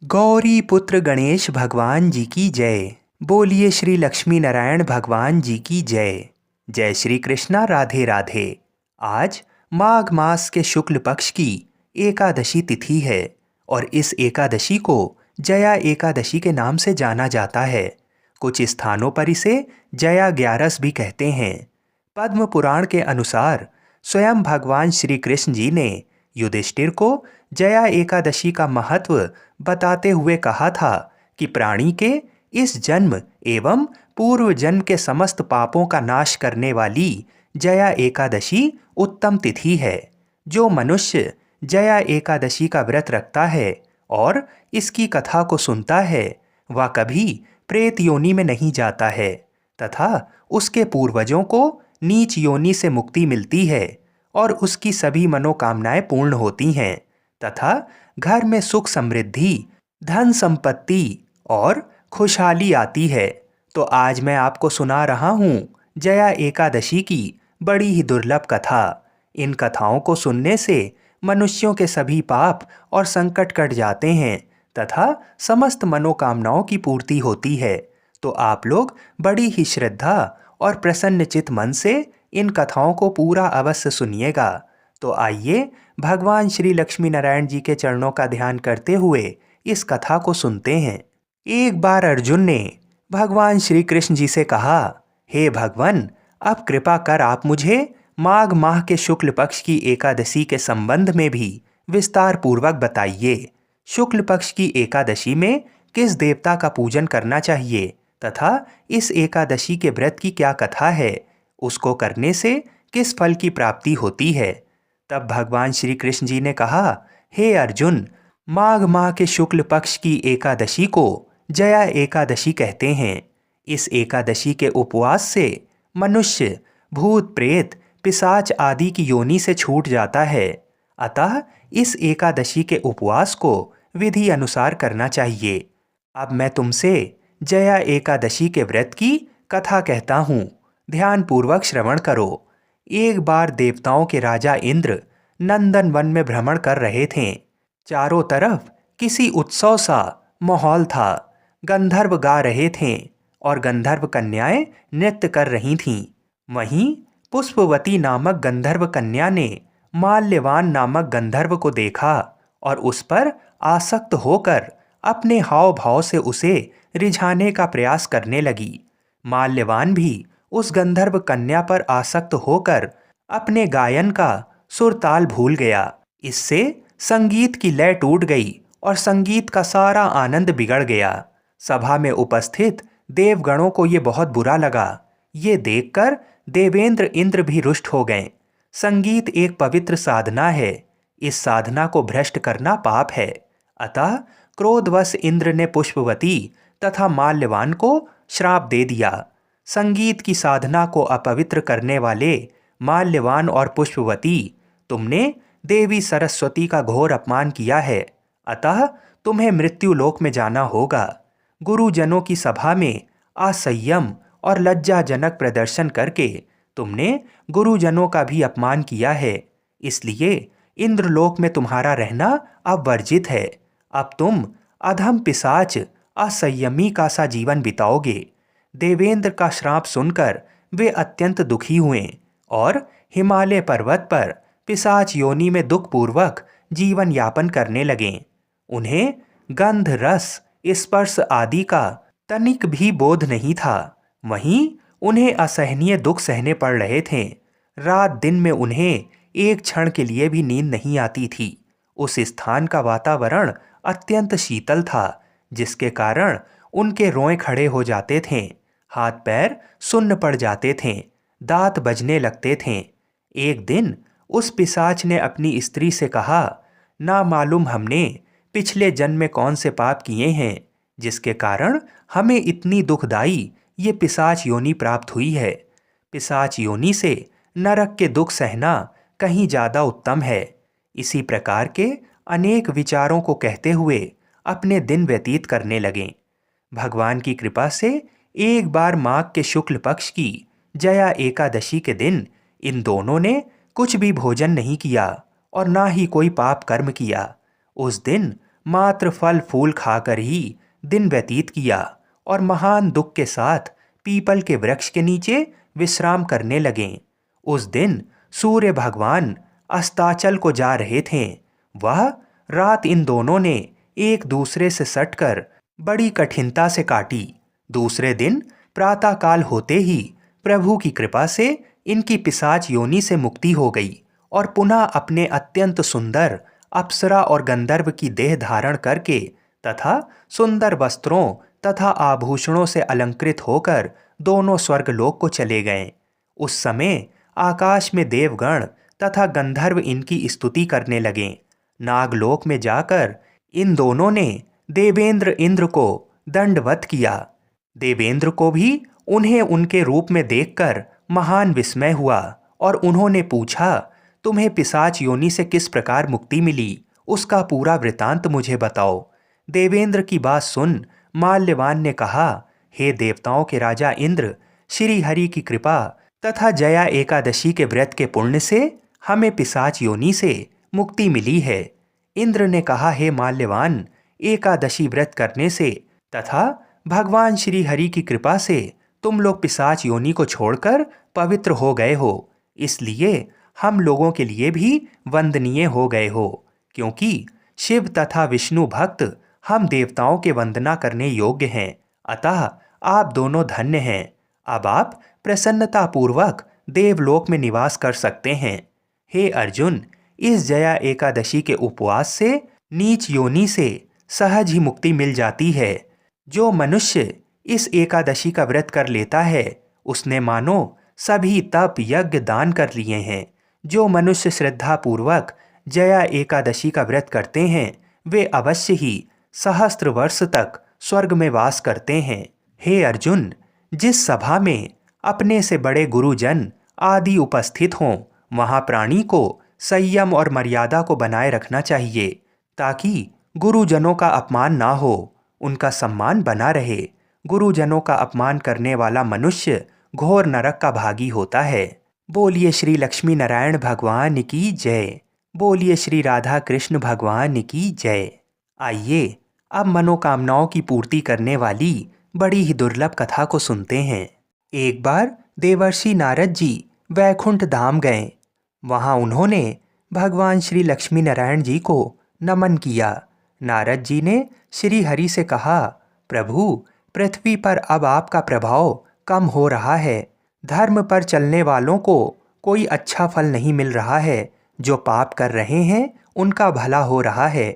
गौरी पुत्र गणेश भगवान जी की जय। बोलिए श्री लक्ष्मी नारायण भगवान जी की जय। जय श्री कृष्णा, राधे राधे। आज माघ मास के शुक्ल पक्ष की एकादशी तिथि है और इस एकादशी को जया एकादशी के नाम से जाना जाता है। कुछ स्थानों पर इसे जया ग्यारस भी कहते हैं। पद्म पुराण के अनुसार स्वयं भगवान श्री कृष्ण जी ने युधिष्ठिर को जया एकादशी का महत्व बताते हुए कहा था कि प्राणी के इस जन्म एवं पूर्व जन्म के समस्त पापों का नाश करने वाली जया एकादशी उत्तम तिथि है। जो मनुष्य जया एकादशी का व्रत रखता है और इसकी कथा को सुनता है वह कभी प्रेत योनि में नहीं जाता है तथा उसके पूर्वजों को नीच योनि से मुक्ति मिलती है और उसकी सभी मनोकामनाएं पूर्ण होती हैं तथा घर में सुख समृद्धि, धन संपत्ति और खुशहाली आती है। तो आज मैं आपको सुना रहा हूँ जया एकादशी की बड़ी ही दुर्लभ कथा। इन कथाओं को सुनने से मनुष्यों के सभी पाप और संकट कट जाते हैं तथा समस्त मनोकामनाओं की पूर्ति होती है। तो आप लोग बड़ी ही श्रद्धा और प्रसन्नचित मन से इन कथाओं को पूरा अवश्य सुनिएगा। तो आइए भगवान श्री लक्ष्मी नारायण जी के चरणों का ध्यान करते हुए इस कथा को सुनते हैं। एक बार अर्जुन ने भगवान श्री कृष्ण जी से कहा, हे भगवान, अब कृपा कर आप मुझे माघ माह के शुक्ल पक्ष की एकादशी के संबंध में भी विस्तार पूर्वक बताइए। शुक्ल पक्ष की एकादशी में किस देवता का पूजन करना चाहिए तथा इस एकादशी के व्रत की क्या कथा है, उसको करने से किस फल की प्राप्ति होती है। तब भगवान श्री कृष्ण जी ने कहा, हे अर्जुन, माघ माह के शुक्ल पक्ष की एकादशी को जया एकादशी कहते हैं। इस एकादशी के उपवास से मनुष्य भूत प्रेत पिशाच आदि की योनि से छूट जाता है। अतः इस एकादशी के उपवास को विधि अनुसार करना चाहिए। अब मैं तुमसे जया एकादशी के व्रत की कथा कहता हूँ, ध्यान पूर्वक श्रवण करो। एक बार देवताओं के राजा इंद्र नंदन वन में भ्रमण कर रहे थे। चारों तरफ किसी उत्सव सा माहौल था। गंधर्व गा रहे थे और गंधर्व कन्याएं नृत्य कर रही थीं। वहीं पुष्पवती नामक गंधर्व कन्या ने माल्यवान नामक गंधर्व को देखा और उस पर आसक्त होकर अपने हाव भाव से उसे रिझाने का प्रयास करने लगी। माल्यवान भी उस गंधर्व कन्या पर आसक्त होकर अपने गायन का सुर ताल भूल गया। इससे संगीत की लय टूट गई और संगीत का सारा आनंद बिगड़ गया। सभा में उपस्थित देवगणों को ये बहुत बुरा लगा। ये देखकर देवेंद्र इंद्र भी रुष्ट हो गए। संगीत एक पवित्र साधना है। इस साधना को भ्रष्ट करना पाप है। अतः क्रोधवश इंद्र ने पुष्पवती तथा माल्यवान को श्राप दे दिया। संगीत की साधना को अपवित्र करने वाले माल्यवान और पुष्पवती, तुमने देवी सरस्वती का घोर अपमान किया है। अतः तुम्हें मृत्यु लोक में जाना होगा। गुरुजनों की सभा में असंयम और लज्जाजनक प्रदर्शन करके तुमने गुरुजनों का भी अपमान किया है। इसलिए इंद्रलोक में तुम्हारा रहना अब वर्जित है। अब तुम अधम पिशाच असंयमी का सा जीवन बिताओगे। देवेंद्र का श्राप सुनकर वे अत्यंत दुखी हुए और हिमालय पर्वत पर पिशाच योनि में दुखपूर्वक जीवन यापन करने लगे। उन्हें गंध, रस, स्पर्श आदि का तनिक भी बोध नहीं था। वहीं उन्हें असहनीय दुख सहने पड़ रहे थे। रात दिन में उन्हें एक क्षण के लिए भी नींद नहीं आती थी। उस स्थान का वातावरण अत्यंत शीतल था, जिसके कारण उनके रोए खड़े हो जाते थे, हाथ पैर सुन्न पड़ जाते थे, दांत बजने लगते थे। एक दिन उस पिशाच ने अपनी स्त्री से कहा, ना मालूम हमने पिछले जन्म में कौन से पाप किए हैं, जिसके कारण हमें इतनी दुखदाई ये पिशाच योनि प्राप्त हुई है। पिशाच योनि से नरक के दुख सहना कहीं ज़्यादा उत्तम है। इसी प्रकार के अनेक विचारों को कहते हुए अपने दिन व्यतीत करने लगे। भगवान की कृपा से एक बार माघ के शुक्ल पक्ष की जया एकादशी के दिन इन दोनों ने कुछ भी भोजन नहीं किया और ना ही कोई पाप कर्म किया। उस दिन मात्र फल फूल खाकर ही दिन व्यतीत किया और महान दुख के साथ पीपल के वृक्ष के नीचे विश्राम करने लगे। उस दिन सूर्य भगवान अस्ताचल को जा रहे थे। वह रात इन दोनों ने एक दूसरे से सटकर बड़ी कठिनता से काटी। दूसरे दिन प्रातःकाल होते ही प्रभु की कृपा से इनकी पिशाच योनि से मुक्ति हो गई और पुनः अपने अत्यंत सुंदर अप्सरा और गंधर्व की देह धारण करके तथा सुंदर वस्त्रों तथा आभूषणों से अलंकृत होकर दोनों स्वर्गलोक को चले गए। उस समय आकाश में देवगण तथा गंधर्व इनकी स्तुति करने लगे। नागलोक में जाकर इन दोनों ने देवेंद्र इंद्र को दंडवत किया। देवेंद्र को भी उन्हें उनके रूप में देखकर महान विस्मय हुआ और उन्होंने पूछा, तुम्हें पिशाच योनि से किस प्रकार मुक्ति मिली, उसका पूरा वृतांत मुझे बताओ। देवेंद्र की बात सुन माल्यवान ने कहा, हे देवताओं के राजा इंद्र, श्री हरि की कृपा तथा जया एकादशी के व्रत के पुण्य से हमें पिशाच योनि से मुक्ति मिली है। इंद्र ने कहा, हे माल्यवान, एकादशी व्रत करने से तथा भगवान श्री हरि की कृपा से तुम लोग पिशाच योनि को छोड़कर पवित्र हो गए हो, इसलिए हम लोगों के लिए भी वंदनीय हो गए हो, क्योंकि शिव तथा विष्णु भक्त हम देवताओं के वंदना करने योग्य हैं। अतः आप दोनों धन्य हैं। अब आप प्रसन्नता पूर्वक देवलोक में निवास कर सकते हैं। हे अर्जुन, इस जया एकादशी के उपवास से नीच योनि से सहज ही मुक्ति मिल जाती है। जो मनुष्य इस एकादशी का व्रत कर लेता है उसने मानो सभी तप यज्ञ दान कर लिए हैं। जो मनुष्य श्रद्धा पूर्वक जया एकादशी का व्रत करते हैं वे अवश्य ही सहस्त्र वर्ष तक स्वर्ग में वास करते हैं। हे अर्जुन, जिस सभा में अपने से बड़े गुरुजन आदि उपस्थित हों वहाँ प्राणी को संयम और मर्यादा को बनाए रखना चाहिए ताकि गुरुजनों का अपमान ना हो, उनका सम्मान बना रहे। गुरुजनों का अपमान करने वाला मनुष्य घोर नरक का भागी होता है। बोलिए श्री लक्ष्मी नारायण भगवान की जय। बोलिए श्री राधा कृष्ण भगवान की जय। आइए अब मनोकामनाओं की पूर्ति करने वाली बड़ी ही दुर्लभ कथा को सुनते हैं। एक बार देवर्षि नारद जी वैकुंठ धाम गए। वहाँ उन्होंने भगवान श्री लक्ष्मी नारायण जी को नमन किया। नारद जी ने श्री हरि से कहा, प्रभु, पृथ्वी पर अब आपका प्रभाव कम हो रहा है। धर्म पर चलने वालों को कोई अच्छा फल नहीं मिल रहा है। जो पाप कर रहे हैं उनका भला हो रहा है।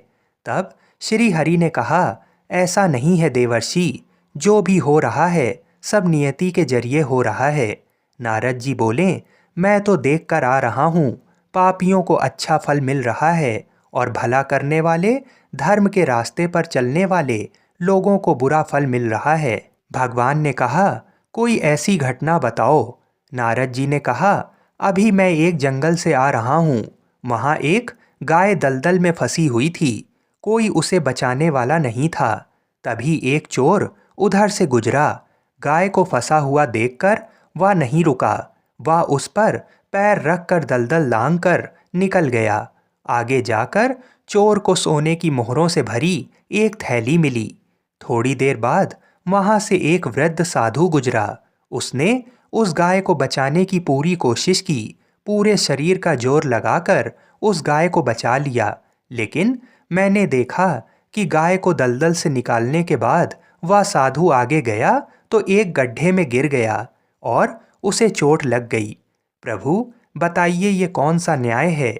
तब श्री हरि ने कहा, ऐसा नहीं है देवर्षि, जो भी हो रहा है सब नियति के जरिए हो रहा है। नारद जी बोले, मैं तो देख कर आ रहा हूँ, पापियों को अच्छा फल मिल रहा है और भला करने वाले धर्म के रास्ते पर चलने वाले लोगों को बुरा फल मिल रहा है। भगवान ने कहा, कोई ऐसी घटना बताओ। नारद जी ने कहा, अभी मैं एक जंगल से आ रहा हूँ। वहाँ एक गाय दलदल में फंसी हुई थी। कोई उसे बचाने वाला नहीं था। तभी एक चोर उधर से गुजरा। गाय को फंसा हुआ देखकर वह नहीं रुका। वह उस पर पैर रखकर दलदल लांघकर निकल गया। आगे जाकर चोर को सोने की मोहरों से भरी एक थैली मिली। थोड़ी देर बाद वहाँ से एक वृद्ध साधु गुजरा। उसने उस गाय को बचाने की पूरी कोशिश की। पूरे शरीर का जोर लगाकर उस गाय को बचा लिया, लेकिन मैंने देखा कि गाय को दलदल से निकालने के बाद वह साधु आगे गया तो एक गड्ढे में गिर गया और उसे चोट लग गई। प्रभु, बताइए ये कौन सा न्याय है।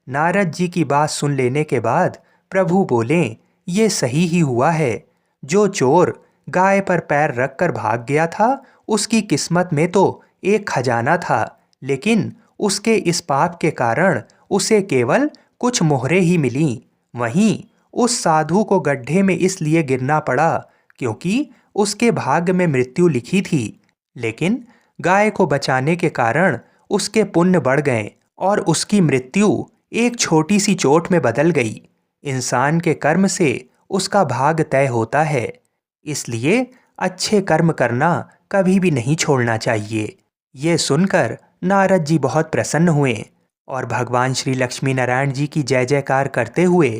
नारद जी की बात सुन लेने के बाद प्रभु बोले, ये सही ही हुआ है। जो चोर गाय पर पैर रखकर भाग गया था उसकी किस्मत में तो एक खजाना था, लेकिन उसके इस पाप के कारण उसे केवल कुछ मोहरें ही मिलीं। वहीं उस साधु को गड्ढे में इसलिए गिरना पड़ा क्योंकि उसके भाग्य में मृत्यु लिखी थी, लेकिन गाय को बचाने के कारण उसके पुण्य बढ़ गए और उसकी मृत्यु एक छोटी सी चोट में बदल गई। इंसान के कर्म से उसका भाग्य तय होता है, इसलिए अच्छे कर्म करना कभी भी नहीं छोड़ना चाहिए। ये सुनकर नारद जी बहुत प्रसन्न हुए और भगवान श्री लक्ष्मी नारायण जी की जय जयकार करते हुए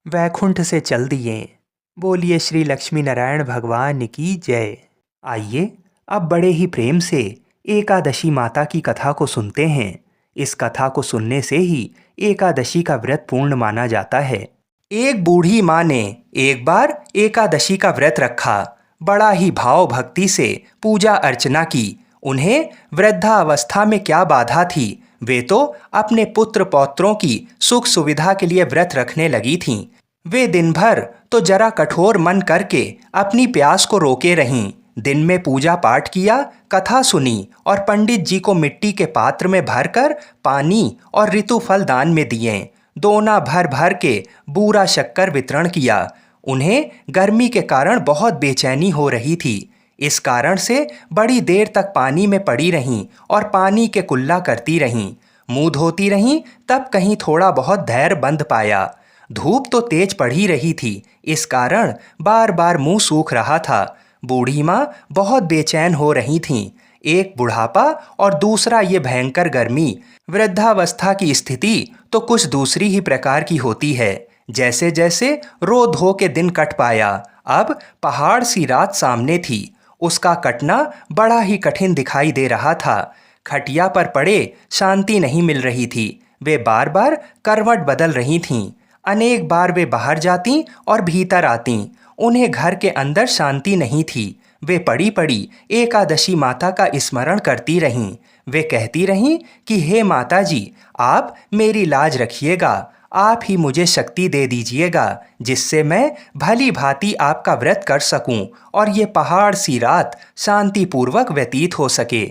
वैकुंठ से चल दिए। बोलिए श्री लक्ष्मी नारायण भगवान की जय। आइए अब बड़े ही प्रेम से एकादशी माता की कथा को सुनते हैं। इस कथा को सुनने से ही एकादशी का व्रत पूर्ण माना जाता है। एक बूढ़ी माँ ने एक बार एकादशी का व्रत रखा। बड़ा ही भाव भक्ति से पूजा अर्चना की। उन्हें वृद्धावस्था में क्या बाधा थी, वे तो अपने पुत्र पौत्रों की सुख सुविधा के लिए व्रत रखने लगी थीं। वे दिन भर तो जरा कठोर मन करके अपनी प्यास को रोके रहीं। दिन में पूजा पाठ किया, कथा सुनी और पंडित जी को मिट्टी के पात्र में भरकर पानी और ऋतुफल दान में दिए। दोना भर भर के बूरा शक्कर वितरण किया। उन्हें गर्मी के कारण बहुत बेचैनी हो रही थी। इस कारण से बड़ी देर तक पानी में पड़ी रहीं और पानी के कुल्ला करती रहीं। मुंह धोती रहीं, तब कहीं थोड़ा बहुत धैर्य बंध पाया। धूप तो तेज पड़ ही रही थी, इस कारण बार बार मुंह सूख रहा था। बूढ़ी माँ बहुत बेचैन हो रही थीं। एक बुढ़ापा और दूसरा ये भयंकर गर्मी। वृद्धावस्था की स्थिति तो कुछ दूसरी ही प्रकार की होती है। जैसे जैसे रो धो के दिन कट पाया, अब पहाड़ सी रात सामने थी। उसका कटना बड़ा ही कठिन दिखाई दे रहा था। खटिया पर पड़े शांति नहीं मिल रही थी। वे बार बार करवट बदल रही थीं। अनेक बार वे बाहर जातीं और भीतर आतीं। उन्हें घर के अंदर शांति नहीं थी। वे पड़ी पड़ी एकादशी माता का स्मरण करती रहीं। वे कहती रहीं कि हे माता जी, आप मेरी लाज रखिएगा। आप ही मुझे शक्ति दे दीजिएगा, जिससे मैं भली भांति आपका व्रत कर सकूं और ये पहाड़ सी रात शांतिपूर्वक व्यतीत हो सके।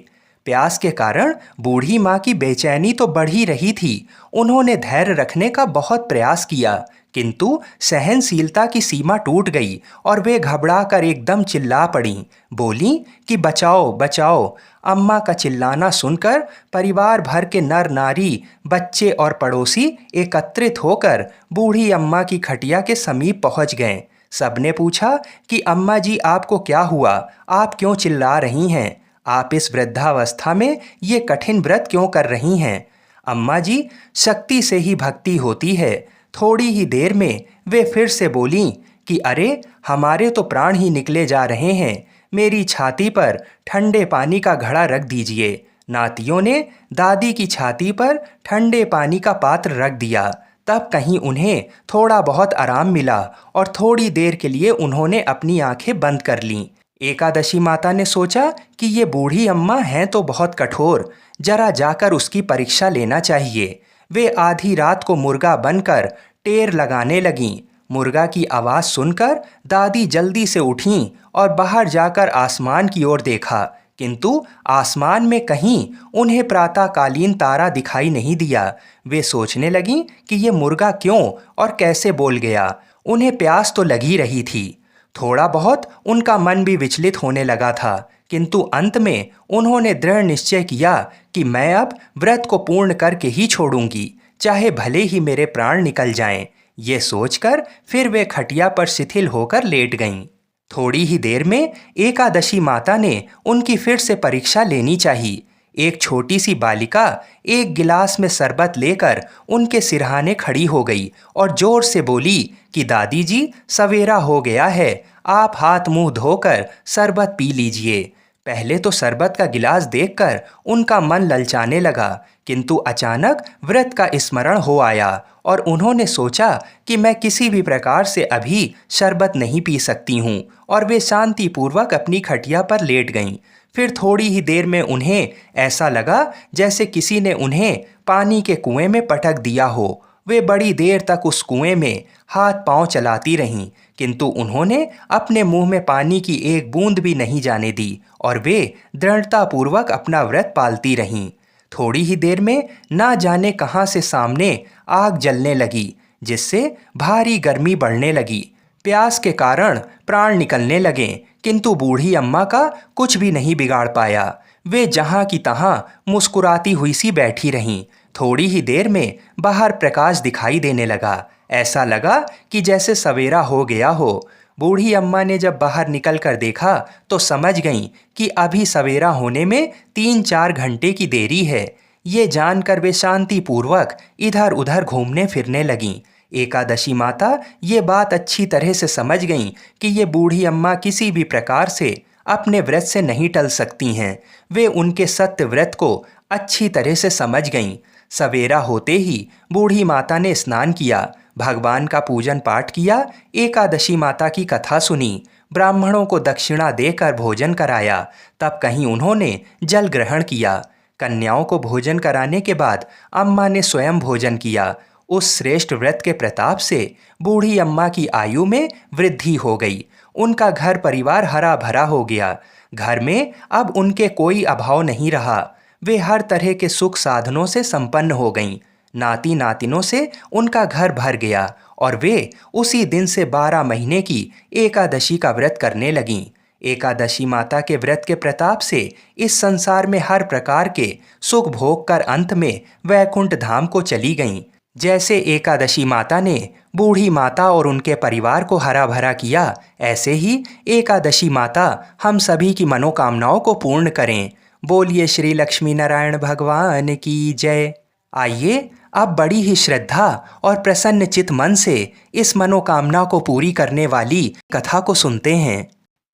प्यास के कारण बूढ़ी माँ की बेचैनी तो बढ़ ही रही थी। उन्होंने धैर्य रखने का बहुत प्रयास किया, किंतु सहनशीलता की सीमा टूट गई और वे घबरा कर एकदम चिल्ला पड़ीं। बोलीं कि बचाओ बचाओ। अम्मा का चिल्लाना सुनकर परिवार भर के नर नारी, बच्चे और पड़ोसी एकत्रित होकर बूढ़ी अम्मा की खटिया के समीप पहुंच गए। सबने पूछा कि अम्मा जी, आपको क्या हुआ? आप क्यों चिल्ला रही हैं? आप इस वृद्धावस्था में ये कठिन व्रत क्यों कर रही हैं? अम्मा जी, शक्ति से ही भक्ति होती है। थोड़ी ही देर में वे फिर से बोलीं कि अरे, हमारे तो प्राण ही निकले जा रहे हैं। मेरी छाती पर ठंडे पानी का घड़ा रख दीजिए। नातियों ने दादी की छाती पर ठंडे पानी का पात्र रख दिया। तब कहीं उन्हें थोड़ा बहुत आराम मिला और थोड़ी देर के लिए उन्होंने अपनी आंखें बंद कर लीं। एकादशी माता ने सोचा कि ये बूढ़ी अम्मा हैं तो बहुत कठोर, जरा जाकर उसकी परीक्षा लेना चाहिए। वे आधी रात को मुर्गा बनकर टेर लगाने लगीं। मुर्गा की आवाज़ सुनकर दादी जल्दी से उठीं और बाहर जाकर आसमान की ओर देखा, किंतु आसमान में कहीं उन्हें प्रातःकालीन तारा दिखाई नहीं दिया। वे सोचने लगीं कि ये मुर्गा क्यों और कैसे बोल गया। उन्हें प्यास तो लगी रही थी। थोड़ा बहुत उनका मन भी विचलित होने लगा था, किंतु अंत में उन्होंने दृढ़ निश्चय किया कि मैं अब व्रत को पूर्ण करके ही छोड़ूंगी, चाहे भले ही मेरे प्राण निकल जाएं। ये सोचकर फिर वे खटिया पर शिथिल होकर लेट गईं। थोड़ी ही देर में एकादशी माता ने उनकी फिर से परीक्षा लेनी चाहिए। एक छोटी सी बालिका एक गिलास में शरबत लेकर उनके सिरहाने खड़ी हो गई और जोर से बोली कि दादी जी, सवेरा हो गया है, आप हाथ मुंह धोकर शरबत पी लीजिए। पहले तो शरबत का गिलास देखकर उनका मन ललचाने लगा, किंतु अचानक व्रत का स्मरण हो आया और उन्होंने सोचा कि मैं किसी भी प्रकार से अभी शरबत नहीं पी सकती हूँ, और वे शांतिपूर्वक अपनी खटिया पर लेट गईं। फिर थोड़ी ही देर में उन्हें ऐसा लगा जैसे किसी ने उन्हें पानी के कुएं में पटक दिया हो। वे बड़ी देर तक उस कुएं में हाथ पांव चलाती रहीं, किंतु उन्होंने अपने मुंह में पानी की एक बूंद भी नहीं जाने दी और वे दृढ़तापूर्वक अपना व्रत पालती रहीं। थोड़ी ही देर में ना जाने कहाँ से सामने आग जलने लगी, जिससे भारी गर्मी बढ़ने लगी। प्यास के कारण प्राण निकलने लगे, किंतु बूढ़ी अम्मा का कुछ भी नहीं बिगाड़ पाया। वे जहाँ की तहाँ मुस्कुराती हुई सी बैठी रहीं। थोड़ी ही देर में बाहर प्रकाश दिखाई देने लगा। ऐसा लगा कि जैसे सवेरा हो गया हो। बूढ़ी अम्मा ने जब बाहर निकल कर देखा तो समझ गईं कि अभी सवेरा होने में 3-4 घंटे की देरी है। ये जानकर वे शांतिपूर्वक इधर उधर घूमने फिरने लगीं। एकादशी माता ये बात अच्छी तरह से समझ गईं कि ये बूढ़ी अम्मा किसी भी प्रकार से अपने व्रत से नहीं टल सकती हैं। वे उनके सत्य व्रत को अच्छी तरह से समझ गईं। सवेरा होते ही बूढ़ी माता ने स्नान किया, भगवान का पूजन पाठ किया, एकादशी माता की कथा सुनी, ब्राह्मणों को दक्षिणा देकर भोजन कराया। तब कहीं उन्होंने जल ग्रहण किया। कन्याओं को भोजन कराने के बाद अम्मा ने स्वयं भोजन किया। उस श्रेष्ठ व्रत के प्रताप से बूढ़ी अम्मा की आयु में वृद्धि हो गई। उनका घर परिवार हरा भरा हो गया। घर में अब उनके कोई अभाव नहीं रहा। वे हर तरह के सुख साधनों से संपन्न हो गईं। नाती नातिनों से उनका घर भर गया और वे उसी दिन से 12 महीने की एकादशी का व्रत करने लगीं। एकादशी माता के व्रत के प्रताप से इस संसार में हर प्रकार के सुख भोग कर अंत में वैकुंठ धाम को चली गईं। जैसे एकादशी माता ने बूढ़ी माता और उनके परिवार को हरा भरा किया, ऐसे ही एकादशी माता हम सभी की मनोकामनाओं को पूर्ण करें। बोलिए श्री लक्ष्मी नारायण भगवान की जय। आइए अब बड़ी ही श्रद्धा और प्रसन्न चित मन से इस मनोकामना को पूरी करने वाली कथा को सुनते हैं।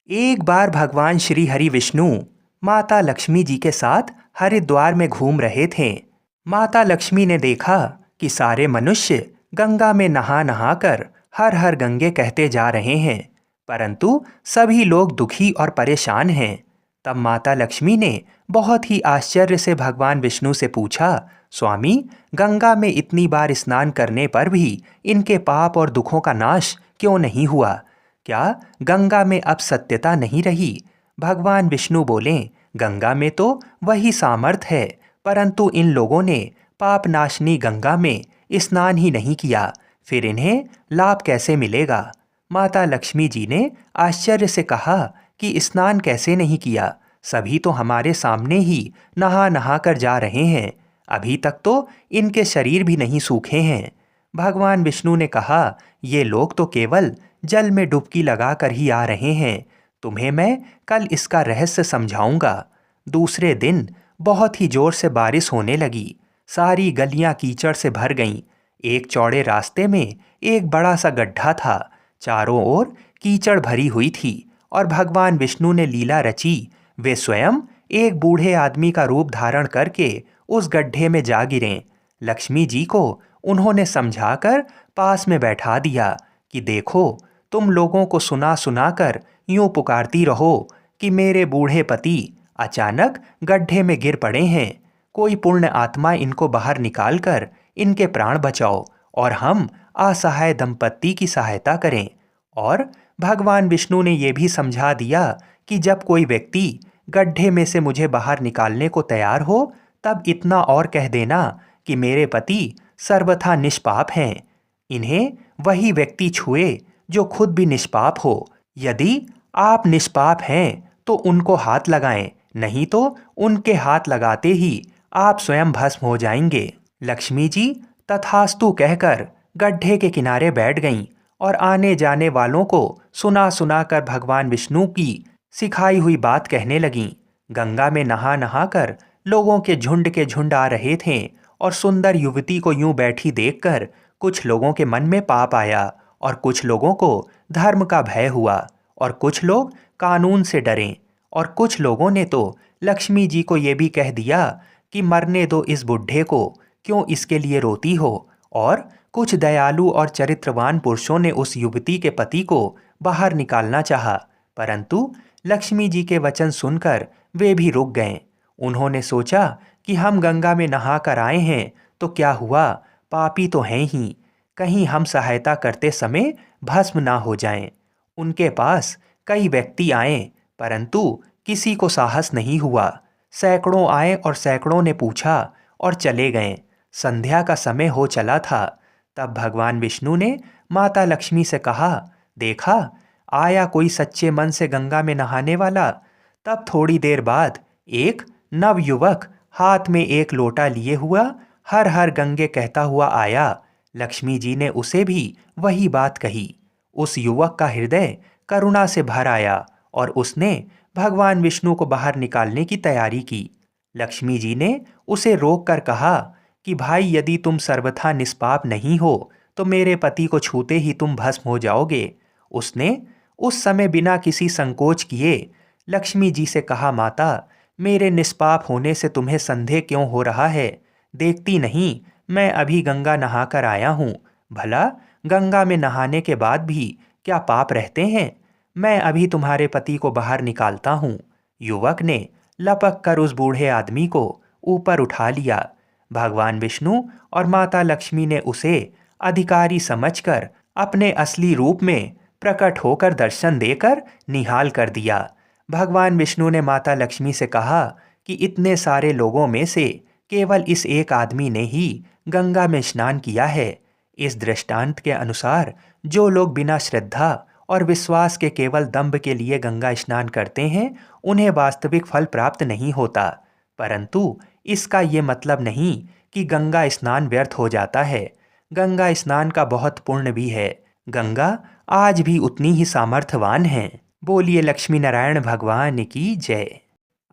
एक बार भगवान श्री हरि विष्णु माता लक्ष्मी जी के साथ हरिद्वार में घूम रहे थे। माता लक्ष्मी ने देखा कि सारे मनुष्य गंगा में नहा नहा कर हर हर गंगे कहते जा रहे हैं, परंतु सभी लोग दुखी और परेशान हैं। तब माता लक्ष्मी ने बहुत ही आश्चर्य से भगवान विष्णु से पूछा, स्वामी, गंगा में इतनी बार स्नान करने पर भी इनके पाप और दुखों का नाश क्यों नहीं हुआ? क्या गंगा में अब सत्यता नहीं रही? भगवान विष्णु बोले, गंगा में तो वही सामर्थ्य है, परंतु इन लोगों ने पाप नाशनी गंगा में स्नान ही नहीं किया, फिर इन्हें लाभ कैसे मिलेगा? माता लक्ष्मी जी ने आश्चर्य से कहा कि स्नान कैसे नहीं किया? सभी तो हमारे सामने ही नहा नहा कर जा रहे हैं, अभी तक तो इनके शरीर भी नहीं सूखे हैं। भगवान विष्णु ने कहा, ये लोग तो केवल जल में डुबकी लगा कर ही आ रहे हैं, तुम्हें मैं कल इसका रहस्य समझाऊंगा। दूसरे दिन बहुत ही जोर से बारिश होने लगी। सारी गलियां कीचड़ से भर गईं। एक चौड़े रास्ते में एक बड़ा सा गड्ढा था। चारों ओर कीचड़ भरी हुई थी और भगवान विष्णु ने लीला रची। वे स्वयं एक बूढ़े आदमी का रूप धारण करके उस गड्ढे में जा गिरे। लक्ष्मी जी को उन्होंने समझाकर पास में बैठा दिया कि देखो, तुम लोगों को सुना सुना कर यूं पुकारती रहो कि मेरे बूढ़े पति अचानक गड्ढे में गिर पड़े हैं। कोई पुण्य आत्मा इनको बाहर निकालकर इनके प्राण बचाओ और हम असहाय दंपत्ति की सहायता करें। और भगवान विष्णु ने यह भी समझा दिया कि जब कोई व्यक्ति गड्ढे में से मुझे बाहर निकालने को तैयार हो, तब इतना और कह देना कि मेरे पति सर्वथा निष्पाप हैं। इन्हें वही व्यक्ति छुए जो खुद भी निष्पाप हो। यदि आप निष्पाप हैं तो उनको हाथ लगाएं, नहीं तो उनके हाथ लगाते ही आप स्वयं भस्म हो जाएंगे। लक्ष्मी जी तथास्तु कहकर गड्ढे के किनारे बैठ गईं और आने जाने वालों को सुना सुना कर भगवान विष्णु की सिखाई हुई बात कहने लगीं। गंगा में नहा नहा कर लोगों के झुंड आ रहे थे और सुंदर युवती को यूं बैठी देखकर कुछ लोगों के मन में पाप आया और कुछ लोगों को धर्म का भय हुआ और कुछ लोग कानून से डरे और कुछ लोगों ने तो लक्ष्मी जी को ये भी कह दिया कि मरने दो इस बुढ़े को, क्यों इसके लिए रोती हो। और कुछ दयालु और चरित्रवान पुरुषों ने उस युवती के पति को बाहर निकालना चाहा, परंतु लक्ष्मी जी के वचन सुनकर वे भी रुक गए। उन्होंने सोचा कि हम गंगा में नहा कर आए हैं तो क्या हुआ, पापी तो हैं ही, कहीं हम सहायता करते समय भस्म ना हो जाएं। उनके पास कई व्यक्ति आए, परंतु किसी को साहस नहीं हुआ। सैकड़ों आए और सैकड़ों ने पूछा और चले गए। संध्या का समय हो चला था। तब भगवान विष्णु ने माता लक्ष्मी से कहा, देखा, आया कोई सच्चे मन से गंगा में नहाने वाला। तब थोड़ी देर बाद एक नवयुवक हाथ में एक लोटा लिए हुआ हर हर गंगे कहता हुआ आया। लक्ष्मी जी ने उसे भी वही बात कही। उस युवक का हृदय करुणा से भर आया और उसने भगवान विष्णु को बाहर निकालने की तैयारी की। लक्ष्मी जी ने उसे रोक कर कहा कि भाई, यदि तुम सर्वथा निष्पाप नहीं हो तो मेरे पति को छूते ही तुम भस्म हो जाओगे। उसने उस समय बिना किसी संकोच किए लक्ष्मी जी से कहा, माता, मेरे निष्पाप होने से तुम्हें संदेह क्यों हो रहा है? देखती नहीं, मैं अभी गंगा नहाकर आया हूँ। भला गंगा में नहाने के बाद भी क्या पाप रहते हैं? मैं अभी तुम्हारे पति को बाहर निकालता हूँ। युवक ने लपक कर उस बूढ़े आदमी को ऊपर उठा लिया। भगवान विष्णु और माता लक्ष्मी ने उसे अधिकारी समझकर अपने असली रूप में प्रकट होकर दर्शन देकर निहाल कर दिया। भगवान विष्णु ने माता लक्ष्मी से कहा कि इतने सारे लोगों में से केवल इस एक आदमी ने ही गंगा में स्नान किया है। इस दृष्टांत के अनुसार जो लोग बिना श्रद्धा और विश्वास के केवल दंभ के लिए गंगा स्नान करते हैं, उन्हें वास्तविक फल प्राप्त नहीं होता। परंतु इसका ये मतलब नहीं कि गंगा स्नान व्यर्थ हो जाता है। गंगा स्नान का बहुत पुण्य भी है। गंगा आज भी उतनी ही सामर्थ्यवान है। बोलिए लक्ष्मी नारायण भगवान की जय।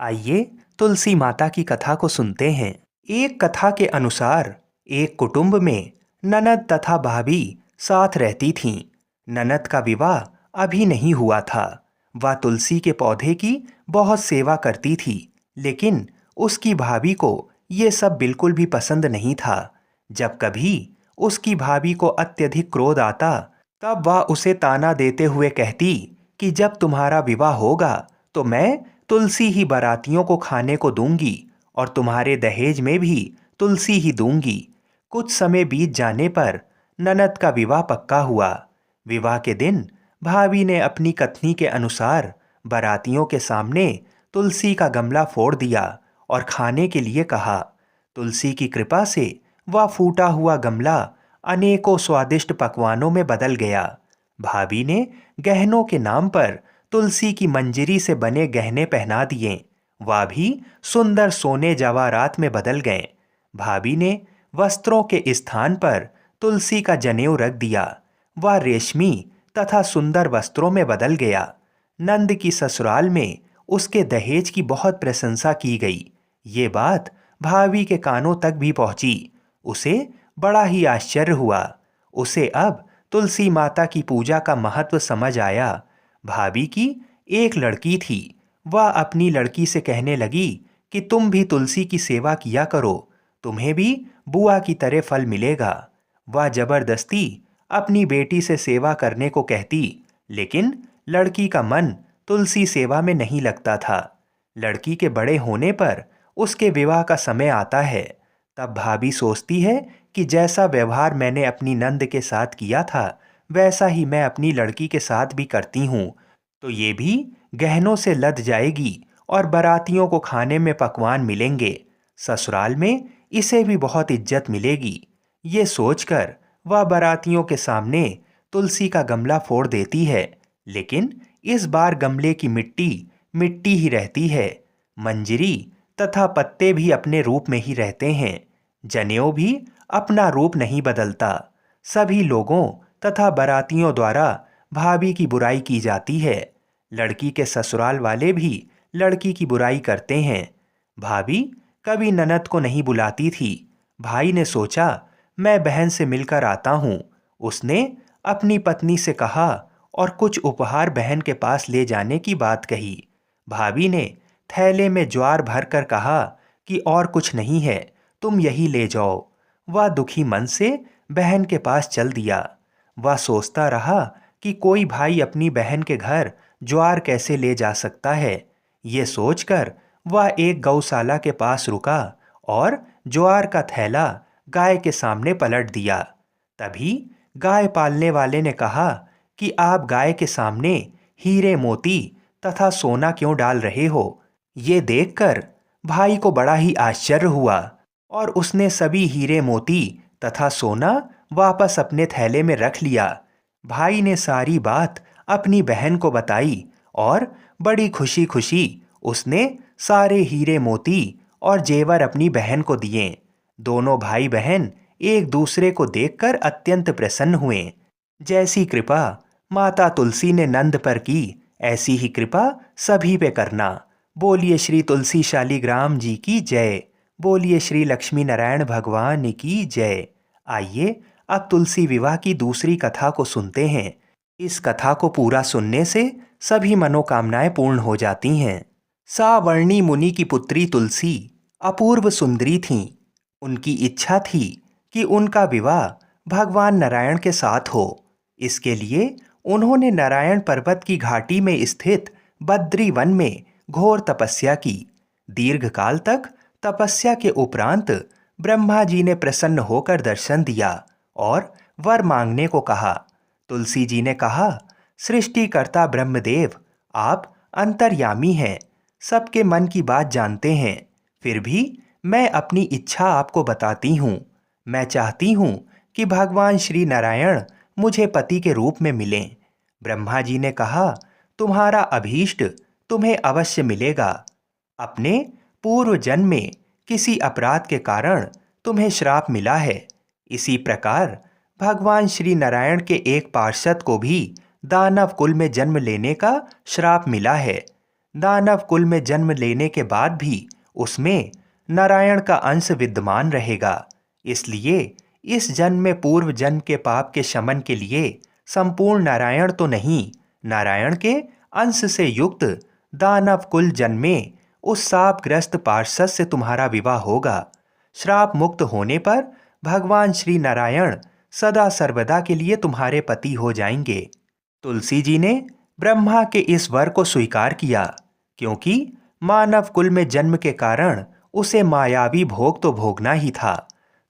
आइए तुलसी माता की कथा को सुनते हैं। एक कथा के अनुसार एक कुटुंब में ननद तथा भाभी साथ रहती थीं। ननद का विवाह अभी नहीं हुआ था। वह तुलसी के पौधे की बहुत सेवा करती थी, लेकिन उसकी भाभी को ये सब बिल्कुल भी पसंद नहीं था। जब कभी उसकी भाभी को अत्यधिक क्रोध आता, तब वह उसे ताना देते हुए कहती कि जब तुम्हारा विवाह होगा तो मैं तुलसी ही बारातियों को खाने को दूंगी और तुम्हारे दहेज में भी तुलसी ही दूंगी। कुछ समय बीत जाने पर ननद का विवाह पक्का हुआ। विवाह के दिन भाभी ने अपनी कथनी के अनुसार बारातियों के सामने तुलसी का गमला फोड़ दिया और खाने के लिए कहा। तुलसी की कृपा से वह फूटा हुआ गमला अनेकों स्वादिष्ट पकवानों में बदल गया। भाभी ने गहनों के नाम पर तुलसी की मंजरी से बने गहने पहना दिए। वह भी सुंदर सोने जवाहरात में बदल गए। भाभी ने वस्त्रों के स्थान पर तुलसी का जनेऊ रख दिया। वह रेशमी तथा सुंदर वस्त्रों में बदल गया। नंद की ससुराल में उसके दहेज की बहुत प्रशंसा की गई। ये बात भाभी के कानों तक भी पहुंची। उसे बड़ा ही आश्चर्य हुआ। उसे अब तुलसी माता की पूजा का महत्व समझ आया। भाभी की एक लड़की थी। वह अपनी लड़की से कहने लगी कि तुम भी तुलसी की सेवा किया करो, तुम्हें भी बुआ की तरह फल मिलेगा। वह जबरदस्ती अपनी बेटी से सेवा करने को कहती, लेकिन लड़की का मन तुलसी सेवा में नहीं लगता था। लड़की के बड़े होने पर उसके विवाह का समय आता है। तब भाभी सोचती है कि जैसा व्यवहार मैंने अपनी नंद के साथ किया था, वैसा ही मैं अपनी लड़की के साथ भी करती हूँ, तो ये भी गहनों से लद जाएगी और बारातियों को खाने में पकवान मिलेंगे। ससुराल में इसे भी बहुत इज्जत मिलेगी। ये सोचकर वह बारातियों के सामने तुलसी का गमला फोड़ देती है, लेकिन इस बार गमले की मिट्टी मिट्टी ही रहती है। मंजरी तथा पत्ते भी अपने रूप में ही रहते हैं। जनेऊ भी अपना रूप नहीं बदलता। सभी लोगों तथा बारातियों द्वारा भाभी की बुराई की जाती है। लड़की के ससुराल वाले भी लड़की की बुराई करते हैं। भाभी कभी ननद को नहीं बुलाती थी। भाई ने सोचा, मैं बहन से मिलकर आता हूँ। उसने अपनी पत्नी से कहा और कुछ उपहार बहन के पास ले जाने की बात कही। भाभी ने थैले में ज्वार भर कर कहा कि और कुछ नहीं है, तुम यही ले जाओ। वह दुखी मन से बहन के पास चल दिया। वह सोचता रहा कि कोई भाई अपनी बहन के घर ज्वार कैसे ले जा सकता है। ये सोचकर वह एक गौशाला के पास रुका और ज्वार का थैला गाय के सामने पलट दिया। तभी गाय पालने वाले ने कहा कि आप गाय के सामने हीरे मोती तथा सोना क्यों डाल रहे हो? ये देखकर भाई को बड़ा ही आश्चर्य हुआ और उसने सभी हीरे मोती तथा सोना वापस अपने थैले में रख लिया। भाई ने सारी बात अपनी बहन को बताई और बड़ी खुशी खुशी उसने सारे हीरे मोती और जेवर अपनी बहन को दिए। दोनों भाई बहन एक दूसरे को देखकर अत्यंत प्रसन्न हुए। जैसी कृपा माता तुलसी ने नंद पर की, ऐसी ही कृपा सभी पे करना। बोलिए श्री तुलसी शालीग्राम जी की जय। बोलिए श्री लक्ष्मी नारायण भगवान की जय। आइए अब तुलसी विवाह की दूसरी कथा को सुनते हैं। इस कथा को पूरा सुनने से सभी मनोकामनाएं पूर्ण हो जाती हैं। सावर्णी मुनि की पुत्री तुलसी अपूर्व सुंदरी थीं। उनकी इच्छा थी कि उनका विवाह भगवान नारायण के साथ हो। इसके लिए उन्होंने नारायण पर्वत की घाटी में स्थित बद्री वन में घोर तपस्या की। दीर्घकाल तक तपस्या के उपरांत ब्रह्मा जी ने प्रसन्न होकर दर्शन दिया और वर मांगने को कहा। तुलसी जी ने कहा, सृष्टिकर्ता ब्रह्मदेव, आप अंतर्यामी हैं, सबके मन की बात जानते हैं। फिर भी मैं अपनी इच्छा आपको बताती हूँ। मैं चाहती हूँ कि भगवान श्री नारायण मुझे पति के रूप में मिलें। ब्रह्मा जी ने कहा, तुम्हारा अभीष्ट तुम्हें अवश्य मिलेगा। अपने पूर्व जन्म में किसी अपराध के कारण तुम्हें श्राप मिला है। इसी प्रकार भगवान श्री नारायण के एक पार्षद को भी दानव कुल में जन्म लेने का श्राप मिला है। दानव कुल में जन्म लेने के बाद भी उसमें नारायण का अंश विद्यमान रहेगा। इसलिए इस जन्म में पूर्व जन्म के पाप के शमन के लिए संपूर्ण नारायण तो नहीं, नारायण के अंश से युक्त दानव कुल जन्म में उस शापग्रस्त पार्षद से तुम्हारा विवाह होगा। श्राप मुक्त होने पर भगवान श्री नारायण सदा सर्वदा के लिए तुम्हारे पति हो जाएंगे। तुलसी जी ने ब्रह्मा के इस वर को स्वीकार किया, क्योंकि मानव कुल में जन्म के कारण उसे मायावी भोग तो भोगना ही था।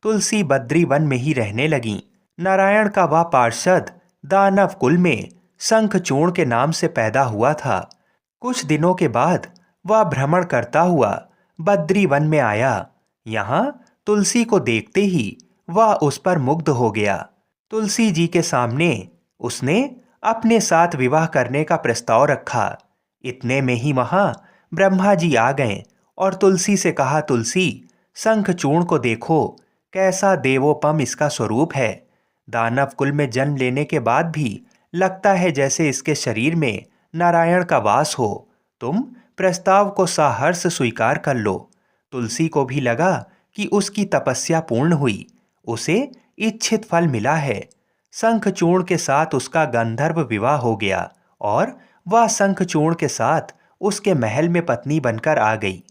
तुलसी बद्री वन में ही रहने लगी। नारायण का वह पार्षद दानव कुल में शंखचूर्ण के नाम से पैदा हुआ था। कुछ दिनों के बाद वह भ्रमण करता हुआ बद्री वन में आया। यहाँ तुलसी को देखते ही वह उस पर मुग्ध हो गया। तुलसी जी के सामने उसने अपने साथ विवाह करने का प्रस्ताव रखा। इतने में ही वहां ब्रह्मा जी आ गए और तुलसी से कहा, तुलसी, शंखचूर्ण को देखो, कैसा देवोपम इसका स्वरूप है। दानव कुल में जन्म लेने के बाद भी लगता है जैसे इसके शरीर में नारायण का वास हो। तुम प्रस्ताव को साहर्ष स्वीकार कर लो। तुलसी को भी लगा कि उसकी तपस्या पूर्ण हुई, उसे इच्छित फल मिला है। शंखचूर्ण के साथ उसका गंधर्व विवाह हो गया और वह शंखचूर्ण के साथ उसके महल में पत्नी बनकर आ गई।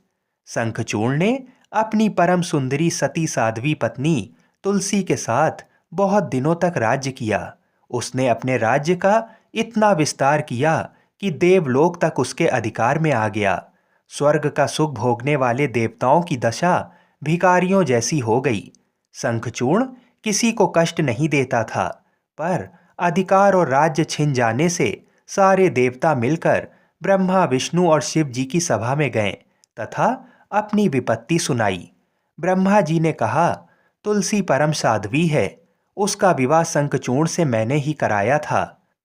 शंखचूर्ण ने अपनी परम सुंदरी सती साध्वी पत्नी तुलसी के साथ बहुत दिनों तक राज्य किया। उसने अपने राज्य का इतना विस्तार किया कि देवलोक तक उसके अधिकार में आ गया। स्वर्ग का सुख भोगने वाले देवताओं की दशा भिखारियों जैसी हो गई। शंखचूर्ण किसी को कष्ट नहीं देता था, पर अधिकार और राज्य छिन जाने से सारे देवता मिलकर ब्रह्मा, विष्णु और शिव जी की सभा में गए तथा अपनी विपत्ति सुनाई। ब्रह्मा जी ने कहा, तुलसी परम साध्वी है, उसका विवाह शंखचूर्ण से मैंने ही कराया था।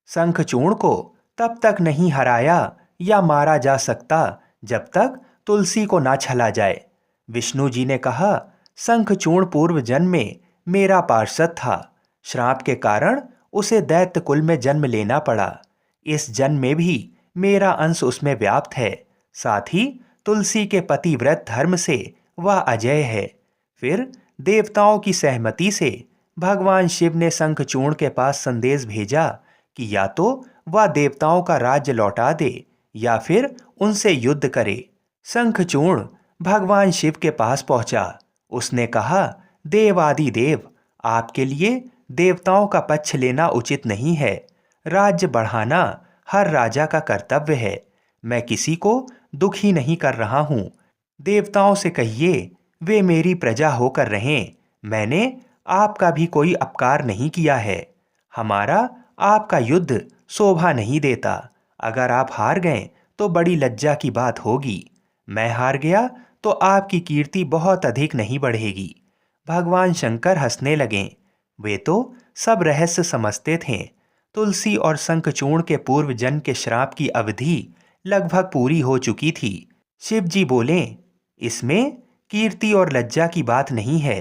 शंखचूर्ण को तब तक नहीं हराया या मारा जा सकता जब तक तुलसी को ना छला जाए। विष्णु जी ने कहा, शंखचूर्ण पूर्व जन्म में मेरा पार्षद था। श्राप के कारण उसे दैत्य कुल में जन्म लेना पड़ा। इस जन्म में भी मेरा अंश उसमें व्याप्त है। साथ ही तुलसी के पतिव्रत धर्म से वह अजय है। फिर देवताओं की सहमति से भगवान शिव ने शंखचूर्ण के पास संदेश भेजा कि या तो वह देवताओं का राज्य लौटा दे या फिर उनसे युद्ध करे। शंखचूर्ण भगवान शिव के पास पहुंचा। उसने कहा, देवादि देव, आपके लिए देवताओं का पक्ष लेना उचित नहीं है। राज्य बढ़ाना हर राजा का कर्तव्य है। मैं किसी को दुखी नहीं कर रहा हूँ। देवताओं से कहिए वे मेरी प्रजा होकर रहें। मैंने आपका भी कोई अपकार नहीं किया है। हमारा आपका युद्ध शोभा नहीं देता। अगर आप हार गए तो बड़ी लज्जा की बात होगी। मैं हार गया तो आपकी कीर्ति बहुत अधिक नहीं बढ़ेगी। भगवान शंकर हंसने लगे। वे तो सब रहस्य समझते थे। तुलसी और शंखचूर्ण के पूर्व जन्म के श्राप की अवधि लगभग पूरी हो चुकी थी। शिव जी बोले, इसमें कीर्ति और लज्जा की बात नहीं है।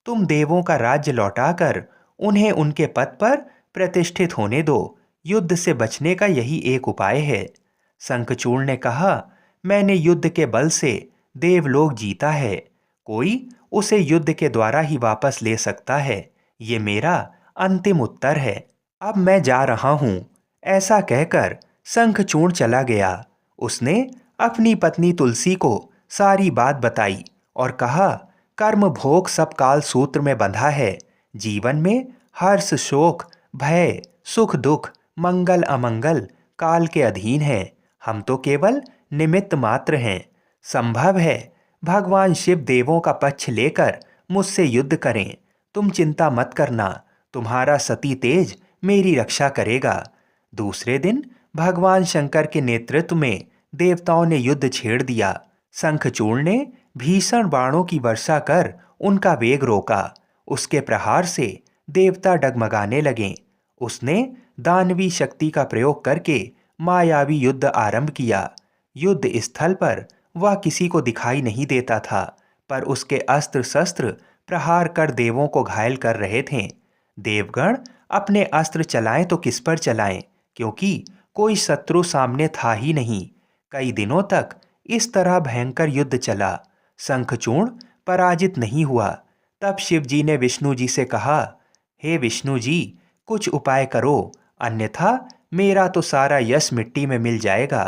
तुम देवों का राज्य लौटाकर उन्हें उनके पद पर प्रतिष्ठित होने दो। युद्ध से बचने का यही एक उपाय है। शंखचूर्ण ने कहा, मैंने युद्ध के बल से देवलोक जीता है। कोई उसे युद्ध के द्वारा ही वापस ले सकता है। ये मेरा अंतिम उत्तर है। अब मैं जा रहा हूँ। ऐसा कहकर शंखचूर्ण चला गया। उसने अपनी पत्नी तुलसी को सारी बात बताई और कहा, कर्म भोग सब काल सूत्र में बंधा है। जीवन में हर्ष शोक भय सुख दुख मंगल अमंगल काल के अधीन है। हम तो केवल निमित्त मात्र हैं। संभव है भगवान शिव देवों का पक्ष लेकर मुझसे युद्ध करें। तुम चिंता मत करना, तुम्हारा सती तेज मेरी रक्षा करेगा। दूसरे दिन भगवान शंकर के नेतृत्व में देवताओं ने युद्ध छेड़ दिया। शंखचूर्ण ने भीषण बाणों की वर्षा कर उनका वेग रोका। उसके प्रहार से देवता डगमगाने लगे। उसने दानवी शक्ति का प्रयोग करके मायावी युद्ध आरंभ किया। युद्ध स्थल पर वह किसी को दिखाई नहीं देता था, पर उसके अस्त्र शस्त्र प्रहार कर देवों को घायल कर रहे थे। देवगण अपने अस्त्र चलाएं तो किस पर चलाएं, क्योंकि कोई शत्रु सामने था ही नहीं। कई दिनों तक इस तरह भयंकर युद्ध चला। शंखचूर्ण पराजित नहीं हुआ। तब शिवजी ने विष्णु जी से कहा, हे विष्णु जी, कुछ उपाय करो, अन्यथा मेरा तो सारा यश मिट्टी में मिल जाएगा।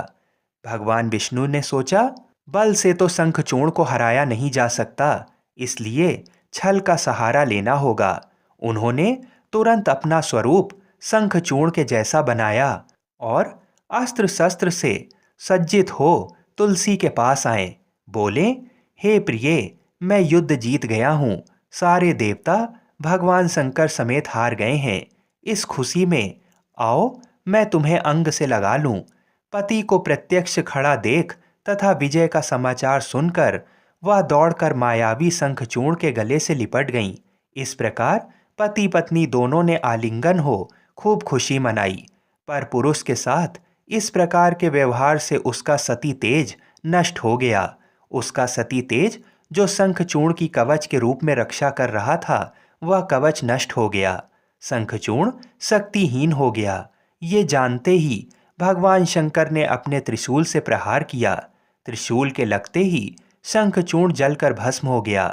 भगवान विष्णु ने सोचा, बल से तो शंखचूर्ण को हराया नहीं जा सकता, इसलिए छल का सहारा लेना होगा। उन्होंने तुरंत अपना स्वरूप शंखचूर्ण के जैसा बनाया और अस्त्र शस्त्र से सज्जित हो तुलसी के पास आए। बोले, हे प्रिय, मैं युद्ध जीत गया हूँ। सारे देवता भगवान शंकर समेत हार गए हैं। इस खुशी में आओ मैं तुम्हें अंग से लगा लूं। पति को प्रत्यक्ष खड़ा देख तथा विजय का समाचार सुनकर वह दौड़कर मायावी शंखचूर्ण के गले से लिपट गईं। इस प्रकार पति पत्नी दोनों ने आलिंगन हो खूब खुशी मनाई। पर पुरुष के साथ इस प्रकार के व्यवहार से उसका सती तेज नष्ट हो गया। उसका सती तेज जो शंखचूर्ण की कवच के रूप में रक्षा कर रहा था, वह कवच नष्ट हो गया। शंखचूर्ण शक्तिहीन हो गया। ये जानते ही भगवान शंकर ने अपने त्रिशूल से प्रहार किया। त्रिशूल के लगते ही शंखचूर्ण जलकर भस्म हो गया।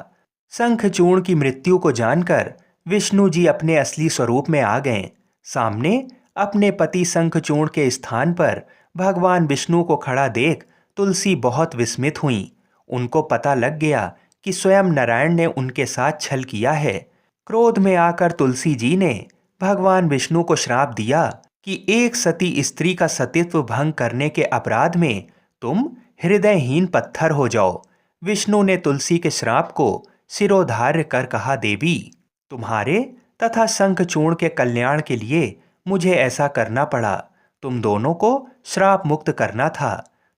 शंखचूर्ण की मृत्यु को जानकर विष्णु जी अपने असली स्वरूप में आ गए। सामने अपने पति शंखचूर्ण के स्थान पर भगवान विष्णु को खड़ा देख तुलसी बहुत विस्मित हुई। उनको पता लग गया कि स्वयं नारायण ने उनके साथ छल किया है। क्रोध में आकर तुलसी जी ने भगवान विष्णु को श्राप दिया कि एक सती स्त्री का सतीत्व भंग करने के अपराध में तुम हृदयहीन पत्थर हो जाओ। विष्णु ने तुलसी के श्राप को सिरोधार्य कर कहा, देवी, तुम्हारे तथा शंखचूर्ण के कल्याण के लिए मुझे ऐसा करना पड़ा। तुम दोनों को श्राप मुक्त करना था।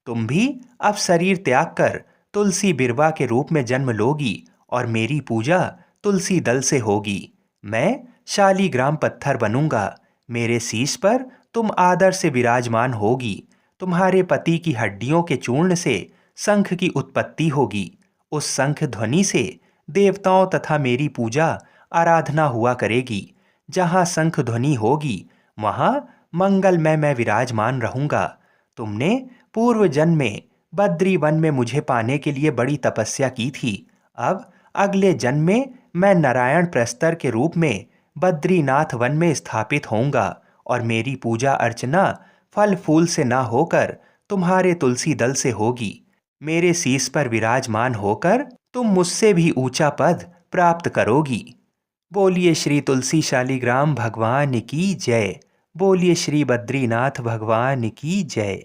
तुम भी अब शरीर त्याग कर तुलसी बिरवा के रूप में जन्म लोगी और मेरी पूजा तुलसी दल से होगी। मैं शालीग्राम पत्थर बनूंगा। मेरे शीश पर तुम आदर से विराजमान होगी। तुम्हारे पति की हड्डियों के चूर्ण से शंख की उत्पत्ति होगी। उस शंख ध्वनि से देवताओं तथा मेरी पूजा आराधना हुआ करेगी। जहाँ शंख ध्वनि होगी वहाँ मंगल में मैं विराजमान रहूंगा। तुमने पूर्व जन्म में बद्री वन में मुझे पाने के लिए बड़ी तपस्या की थी। अब अगले जन्म में मैं नारायण प्रस्तर के रूप में बद्रीनाथ वन में स्थापित होऊंगा और मेरी पूजा अर्चना फल फूल से ना होकर तुम्हारे तुलसी दल से होगी। मेरे शीश पर विराजमान होकर तुम मुझसे भी ऊंचा पद प्राप्त करोगी। बोलिए श्री तुलसी शालीग्राम भगवान की जय। बोलिए श्री बद्रीनाथ भगवान की जय।